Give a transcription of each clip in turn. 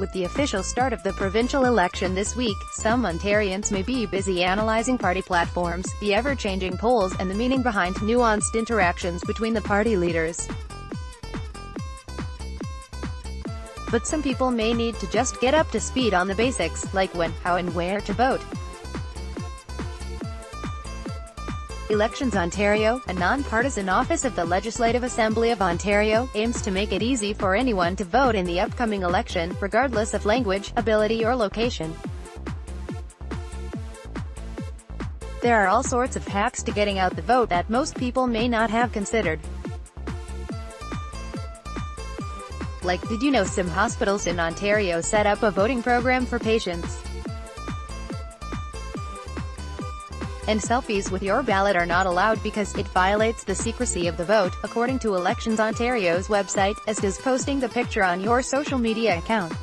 With the official start of the provincial election this week, some Ontarians may be busy analysing party platforms, the ever-changing polls, and the meaning behind nuanced interactions between the party leaders. But some people may need to just get up to speed on the basics, like when, how and where to vote. Elections Ontario, a non-partisan office of the Legislative Assembly of Ontario, aims to make it easy for anyone to vote in the upcoming election, regardless of language, ability or location. There are all sorts of hacks to getting out the vote that most people may not have considered. Like, did you know some hospitals in Ontario set up a voting program for patients? And selfies with your ballot are not allowed because it violates the secrecy of the vote, according to Elections Ontario's website, as does posting the picture on your social media account.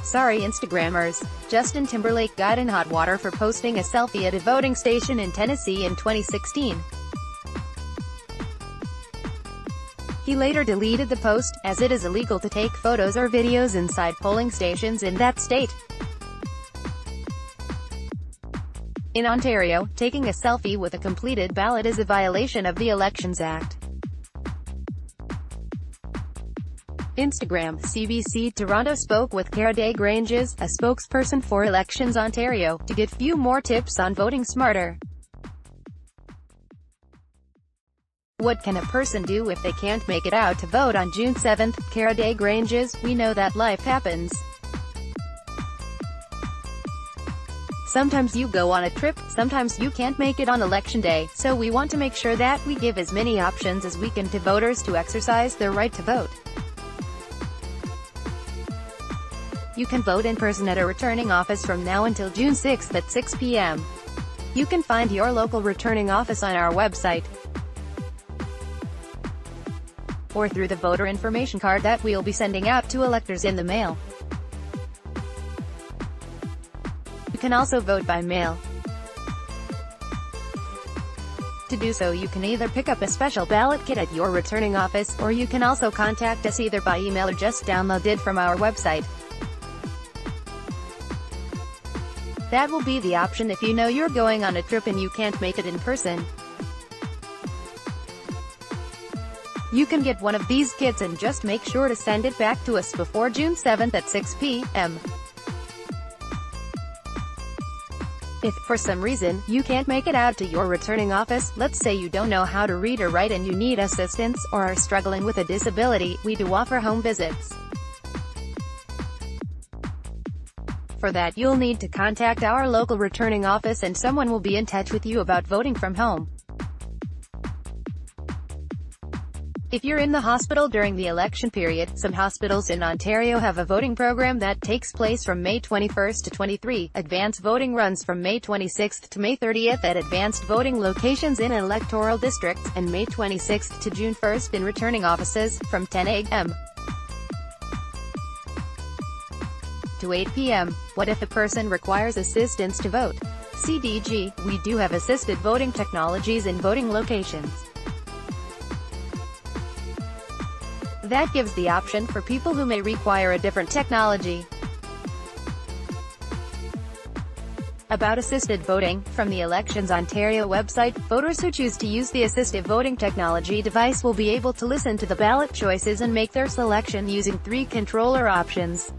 Sorry Instagrammers. Justin Timberlake got in hot water for posting a selfie at a voting station in Tennessee in 2016. He later deleted the post, as it is illegal to take photos or videos inside polling stations in that state. In Ontario, taking a selfie with a completed ballot is a violation of the Elections Act. Instagram. CBC Toronto spoke with Cara Desgranges, a spokesperson for Elections Ontario, to get few more tips on voting smarter. What can a person do if they can't make it out to vote on June 7? Cara Desgranges, we know that life happens. Sometimes you go on a trip, sometimes you can't make it on election day, so we want to make sure that we give as many options as we can to voters to exercise their right to vote. You can vote in person at a returning office from now until June 6 at 6 p.m. You can find your local returning office on our website, or through the voter information card that we'll be sending out to electors in the mail. You can also vote by mail. To do so, you can either pick up a special ballot kit at your returning office, or you can also contact us either by email or just download it from our website. That will be the option if you know you're going on a trip and you can't make it in person. You can get one of these kits and just make sure to send it back to us before June 7 at 6 p.m. If, for some reason, you can't make it out to your returning office, let's say you don't know how to read or write and you need assistance, or are struggling with a disability, we do offer home visits. For that, you'll need to contact our local returning office and someone will be in touch with you about voting from home. If you're in the hospital during the election period, some hospitals in Ontario have a voting program that takes place from May 21 to 23. Advanced voting runs from May 26 to May 30 at advanced voting locations in electoral districts, and May 26 to June 1 in returning offices, from 10 a.m. to 8 p.m. What if a person requires assistance to vote? CDG, we do have assisted voting technologies in voting locations. That gives the option for people who may require a different technology. About assisted voting, from the Elections Ontario website, voters who choose to use the assistive voting technology device will be able to listen to the ballot choices and make their selection using 3 controller options.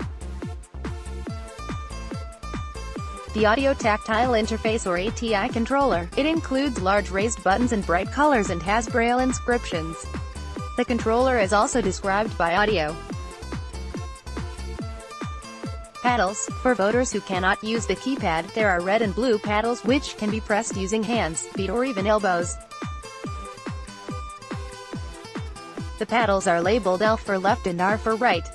The Audio Tactile Interface or ATI controller. It includes large raised buttons and bright colors and has Braille inscriptions. The controller is also described by audio. Paddles. For voters who cannot use the keypad, there are red and blue paddles which can be pressed using hands, feet or even elbows. The paddles are labeled L for left and R for right.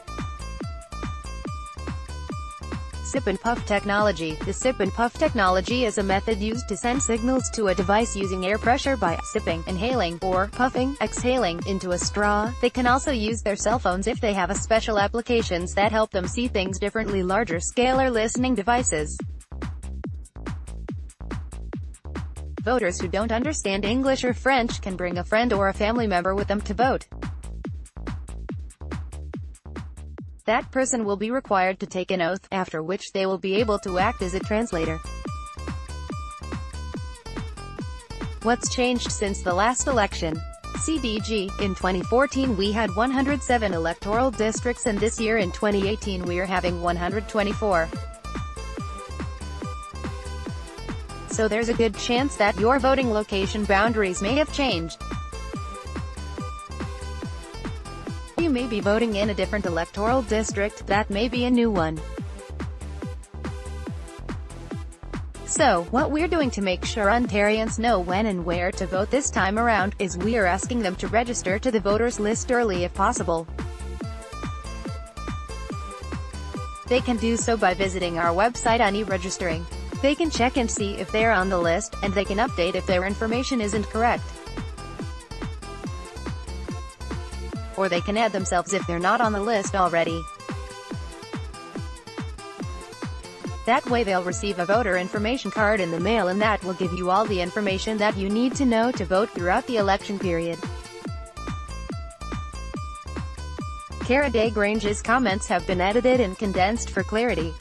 Sip and puff technology. The sip and puff technology is a method used to send signals to a device using air pressure by sipping, inhaling, or puffing, exhaling, into a straw. They can also use their cell phones if they have a special applications that help them see things differently. Larger scale or listening devices. Voters who don't understand English or French can bring a friend or a family member with them to vote. That person will be required to take an oath, after which they will be able to act as a translator. What's changed since the last election? CBG, in 2014 we had 107 electoral districts, and this year in 2018 we are having 124. So there's a good chance that your voting location boundaries may have changed. You may be voting in a different electoral district, that may be a new one. So, what we're doing to make sure Ontarians know when and where to vote this time around, is we are asking them to register to the voters list early if possible. They can do so by visiting our website on e-registering. They can check and see if they're on the list, and they can update if their information isn't correct. Or they can add themselves if they're not on the list already. That way they'll receive a voter information card in the mail, and that will give you all the information that you need to know to vote throughout the election period. Cara de Grange's comments have been edited and condensed for clarity.